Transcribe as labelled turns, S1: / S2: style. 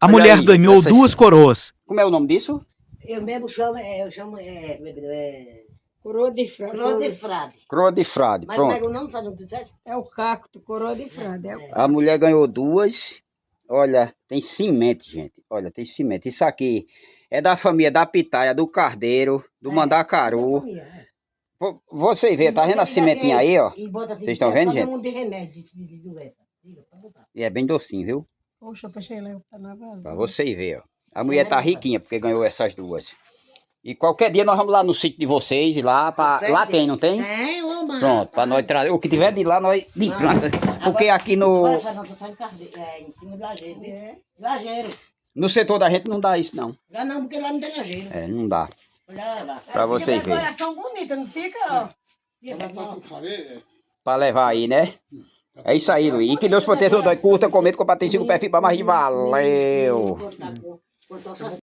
S1: A
S2: Olha
S1: mulher
S2: aí,
S1: ganhou
S2: essas-
S1: 2 coroas.
S2: Como é o nome disso?
S3: Eu mesmo chamo,
S4: Coroa de frade.
S3: coroa de frade.
S2: Coroa de frade,
S3: Mas como é que
S2: pronto.
S3: o nome faz um tudo
S4: É o cacto, coroa de frade. É o...
S2: A mulher ganhou 2. Olha, tem semente, gente. Olha, tem semente. Isso aqui é da família da pitaia, do cardeiro, do mandacaru. Você vê, tá vendo a sementinha aí, ó? Vocês estão vendo, gente?
S3: Um de remédio, de doença. Diga, pode botar.
S2: E é bem docinho, viu?
S4: Poxa, deixa ele tá na vazia.
S2: Pra vocês verem, ó. A mulher tá riquinha porque ganhou essas 2. E qualquer dia nós vamos lá no sítio de vocês, lá lá tem, não tem?
S3: Tem, ô, mano.
S2: Pronto, pra nós trazer. O que tiver de lá, nós de planta. Porque aqui
S3: Agora
S2: no,
S3: faz nossa sabe em cima de lajeiro, viu? Lajeiro.
S2: no setor da gente não dá isso, não.
S3: Já não, porque lá não tem lajeiro.
S2: É, não dá.
S3: Olha lá,
S2: Pra vocês verem.
S4: Decoração bonita, não fica, ó.
S2: Pra levar aí, né? É isso aí, Luiz. E que Deus proteja todos. Curta, comenta, compartilha, siga o perfil pra mais. Valeu!
S3: Cortar só